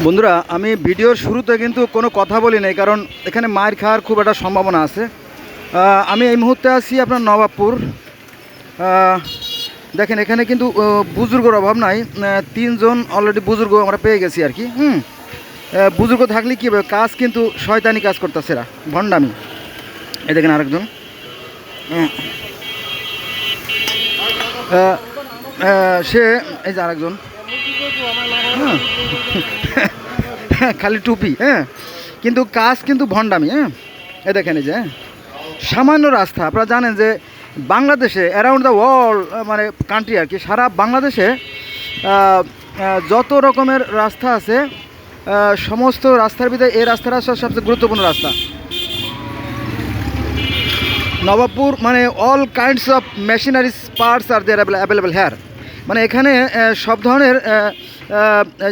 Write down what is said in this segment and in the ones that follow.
বন্ধুরা, আমি ভিডিওর শুরুতে কিন্তু কোনো কথা বলি নাই, কারণ এখানে মার খাওয়ার খুব একটা সম্ভাবনা আছে। আমি এই মুহূর্তে আছি আপনার নবাবপুর। দেখেন, এখানে কিন্তু বুজুর্গর অভাব নাই। তিনজন অলরেডি বুজুর্গ আমরা পেয়ে গেছি আর কি। বুজুর্গ থাকলে কী হবে, কাজ কিন্তু শয়তানি কাজ করতেছে, এরা ভণ্ডামি। এই দেখেন আরেকজন, সে এই যে আরেকজন, খালি টুপি, কিন্তু কাজ কিন্তু ভণ্ডামি। এ দেখেন, এই যে সামান্য রাস্তা। আপনারা জানেন যে বাংলাদেশে অ্যারাউন্ড দ্য ওয়ার্ল্ড, মানে কান্ট্রি আর কি, সারা বাংলাদেশে যত রকমের রাস্তা আছে, সমস্ত রাস্তার ভিতরে এই রাস্তাটা সবচেয়ে গুরুত্বপূর্ণ রাস্তা। নবাবপুর মানে all kinds of machineries parts আর দেয়ার অ্যাভেলেবেল হেয়ার। মানে এখানে সব ধরনের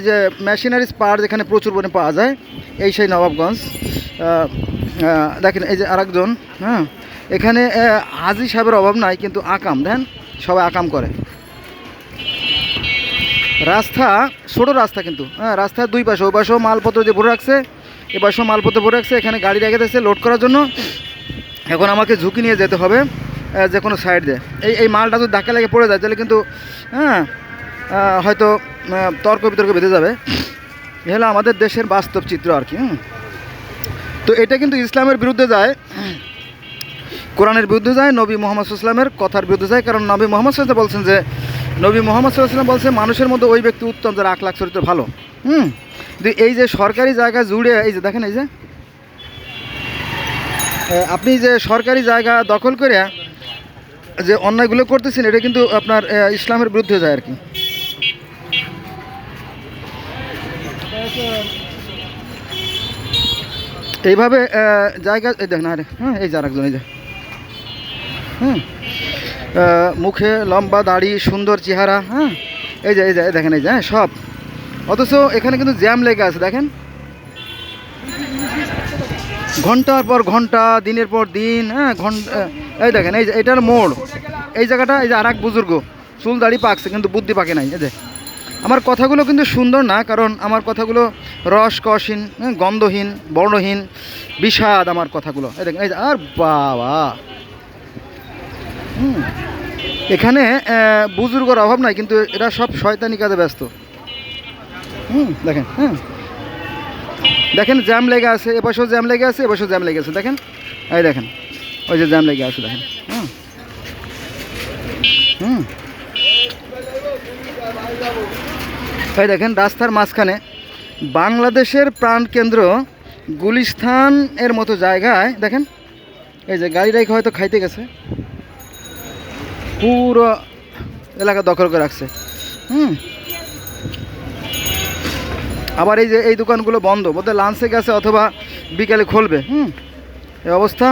যে মেশিনারিজ পার্টস এখানে প্রচুর পরিমাণে পাওয়া যায়। এই সেই নবাবগঞ্জ। দেখেন, এই যে আরেকজন, এখানে হাজি সাহেবের অভাব নাই, কিন্তু আকাম দেন, সবাই আকাম করে। রাস্তা ছোটো রাস্তা, কিন্তু রাস্তার দুই পাশে, ওই পাশেও মালপত্র যে ভরে রাখছে, এ পাশেও মালপত্র ভরে রাখছে। এখানে গাড়ি রেখে দিয়েছে লোড করার জন্য। এখন আমাকে ঝুঁকি নিয়ে যেতে হবে যে কোনো সাইড দিয়ে। এই মালটা যদি ধাক্কা লেগে পড়ে যায়, তাহলে কিন্তু হয়তো তর্ক বিতর্ক বেঁধে যাবে। এ হলো আমাদের দেশের বাস্তব চিত্র আর কি। তো এটা কিন্তু ইসলামের বিরুদ্ধে যায়, কোরআনের বিরুদ্ধে যায়, নবী মোহাম্মদ সাল্লামের কথার বিরুদ্ধে যায়। কারণ নবী মোহাম্মদ সাল্লাম বলছেন যে, নবী মোহাম্মদ সাল্লাম বলছেন, মানুষের মধ্যে ওই ব্যক্তি উত্তম যার আখলাক চরিত্র ভালো। কিন্তু এই যে সরকারি জায়গা জুড়ে, এই যে দেখেন, এই যে আপনি যে সরকারি জায়গা দখল করে যে অন্যায়গুলো করতেছেন, এটা কিন্তু আপনার ইসলামের বিরুদ্ধে যায় আর কি। এইভাবে জায়গা, এই দেখেন, আরে এই যে আরেকজন, এই যে মুখে লম্বা দাড়ি, সুন্দর চেহারা, এই যে দেখেন, এই যে সব। অথচ এখানে কিন্তু জ্যাম লেগে আছে, দেখেন, ঘন্টার পর ঘন্টা, দিনের পর দিন, ঘন্টা। এই দেখেন, এই যে এটার মোড়, এই জায়গাটা, এই যে আর এক বুজুর্গ চুল দাড়ি পাকছে, কিন্তু বুদ্ধি পাকে নাই। এই যে আমার কথাগুলো কিন্তু সুন্দর না, কারণ আমার কথাগুলো রসকসহীন, গন্ধহীন, বর্ণহীন, বিষাদ আমার কথাগুলো। এই দেখেন, এই যে, আর বাবা, এখানে বুজুর্গর অভাব নাই, কিন্তু এরা সব শয়তানি কাজে ব্যস্ত। দেখেন, দেখেন জ্যাম লেগে আছে, এপাশেও জ্যাম লেগে আছে, এপাশেও জ্যাম লেগে আছে। দেখেন, এই দেখেন, ওই যে জ্যাম লেগে আছে, দেখেন। এই দেখেন, রাস্তার মাঝখানে বাংলাদেশের প্রাণকেন্দ্র গুলিস্তান এর মতো জায়গায়, দেখেন, এই যে গাড়ি রাইখে হয়তো খাইতে গেছে, পুরো এলাকা দখল করে রাখছে। আবার এই যে এই দোকানগুলো বন্ধ, বোধহয় লাঞ্চে গেছে অথবা বিকালে খুলবে। এই অবস্থা।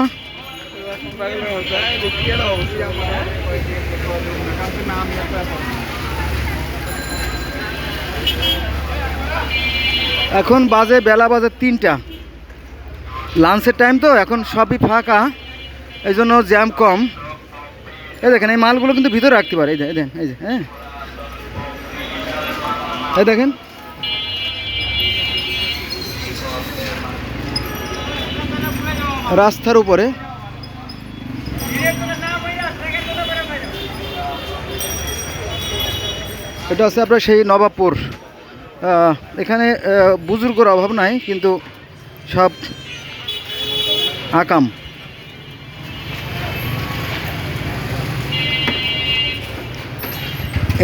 এখন বেলা বাজে 3টা, লাঞ্চের টাইম তো, এখন সবই ফাঁকা, এই জন্য জ্যাম কম। এই দেখেন, এই মালগুলো কিন্তু ভিতরে রাখতে পারে। এই দেখেন, এই যে এই দেখেন, রাস্তার উপরে। এটা আছে আপনার সেই নবাবপুর। এখানে বুজুর্গর অভাব নাই, কিন্তু সব আকাম।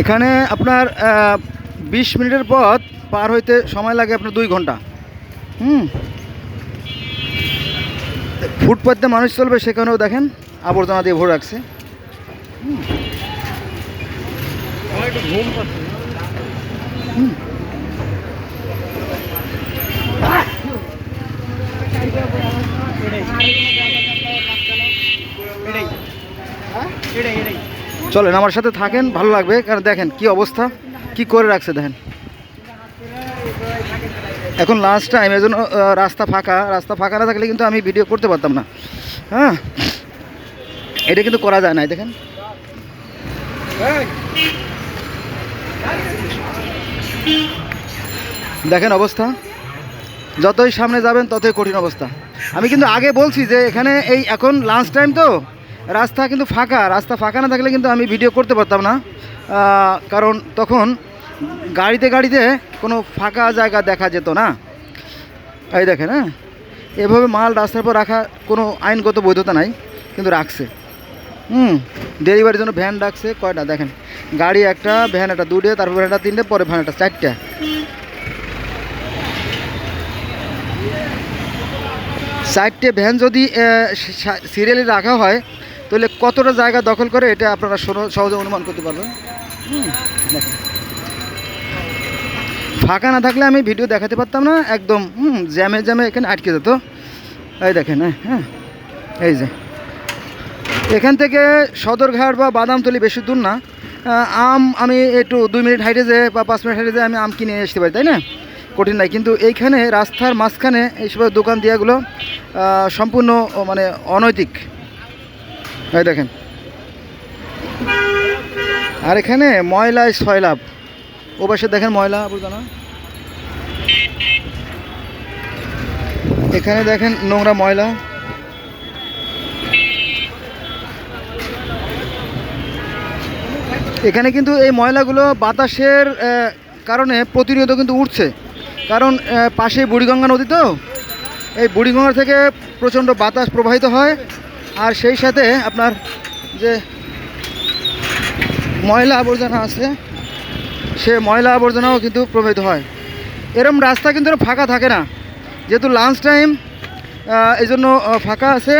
এখানে আপনার 20 মিনিটের পথ পার হইতে সময় লাগে আপনার 2 ঘন্টা। ফুটপাথ দিয়ে মানুষ চলবে, সেখানেও দেখেন আবর্জনা দিয়ে ভরে রাখছে। চলেন আমার সাথে থাকেন, ভালো লাগবে। কারণ দেখেন কি অবস্থা, কি করে রাখছে দেখেন। এখন লাস্ট টাইম, এই জন্য রাস্তা ফাঁকা না থাকলে কিন্তু আমি ভিডিও করতে পারতাম না। এটা কিন্তু করা যায় না। দেখেন, দেখেন অবস্থা, যতই সামনে যাবেন ততই কঠিন অবস্থা। আমি কিন্তু আগে বলছি যে এখানে এই এখন লাঞ্চ টাইম তো রাস্তা কিন্তু ফাঁকা, রাস্তা ফাঁকা না থাকলে কিন্তু আমি ভিডিও করতে পারতাম না, কারণ তখন গাড়িতে গাড়িতে কোনো ফাঁকা জায়গা দেখা যেত না। এই দেখেন, হ্যাঁ, এভাবে মাল রাস্তার পর রাখা কোনো আইনগত বৈধতা নাই, কিন্তু রাখছে। ডেলিভারির জন্য ভ্যান রাখছে কয়টা দেখেন, গাড়ি একটা, ভ্যান একটা, দুটো, তারপর ভ্যান একটা তিনটে, পরে ভ্যান একটা চারটে। চারটে ভ্যান যদি সিরিয়ালি রাখা হয় তাহলে কতটা জায়গা দখল করে এটা আপনারা সহজে অনুমান করতে পারবেন। দেখেন, ফাঁকা না থাকলে আমি ভিডিও দেখাতে পারতাম না, একদম জ্যামে জ্যামে এখানে আটকে যেত। এই দেখেন, হ্যাঁ, এই যে এখান থেকে সদরঘাট বা বাদামতলি বেশি দূর না। আমি একটু 2 মিনিট হাইটে যে বা 5 মিনিট হাইটে যে আমি কিনে আসতে পারি, তাই না? কঠিন নাই। কিন্তু এইখানে রাস্তার মাঝখানে এইসব দোকান দিয়াগুলো সম্পূর্ণ মানে অনৈতিক। এই দেখেন, আর এখানে ময়লায় সয়লাভ। ও পাশে দেখেন ময়লা আবর্জনা, এখানে দেখেন নোংরা ময়লা। এখানে কিন্তু এই ময়লাগুলো বাতাসের কারণে প্রতিনিয়ত কিন্তু উঠছে, কারণ পাশে বুড়িগঙ্গা নদী, তো এই বুড়িগঙ্গা থেকে প্রচণ্ড বাতাস প্রবাহিত হয়, আর সেই সাথে আপনার যে ময়লা আবর্জনা আছে সে ময়লা আবর্জনাও কিন্তু প্রবাহিত হয়। এরম রাস্তা কিন্তু ফাঁকা থাকে না, যেহেতু লাঞ্চ টাইম এই জন্য ফাঁকা আছে,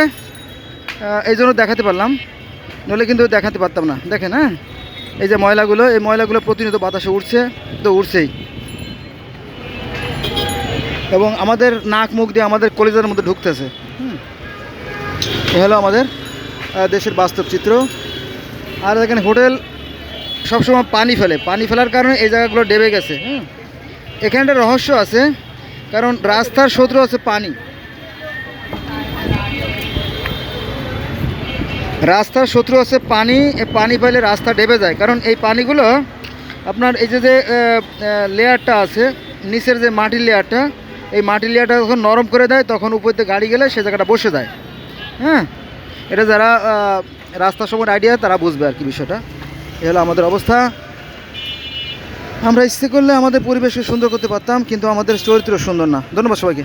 এই জন্য দেখাতে পারলাম, নইলে কিন্তু দেখাতে পারতাম না। দেখেন, হ্যাঁ, এই যে ময়লাগুলো, এই ময়লাগুলো প্রতিনিয়ত বাতাসে উঠছে, তো উঠছেই, এবং আমাদের নাক মুখ দিয়ে আমাদের কলিজার মধ্যে ঢুকতেছে। এ হলো আমাদের দেশের বাস্তব চিত্র। আর এখানে হোটেল সবসময় পানি ফেলে, পানি ফেলার কারণে এই জায়গাগুলো ডেবে গেছে। এখানে একটা রহস্য আছে, কারণ রাস্তার শত্রু আছে পানি। রাস্তার শত্রু আছে পানি, পানি পাইলে রাস্তা ডেবে যায়, কারণ এই পানিগুলো আপনার এই যে লেয়ারটা আছে নিচের যে মাটির লেয়ারটা, এই মাটির লেয়ারটা যখন নরম করে দেয় তখন উপর দিয়ে গাড়ি গেলে সে জায়গাটা বসে যায়। হ্যাঁ, এটা যারা রাস্তার সময় আইডিয়া তারা বুঝবে আর কি বিষয়টা। এ হলো আমাদের অবস্থা। আমরা ইচ্ছে করলে আমাদের পরিবেশকে সুন্দর করতে পারতাম, কিন্তু আমাদের চরিত্র সুন্দর না। ধন্যবাদ সবাইকে।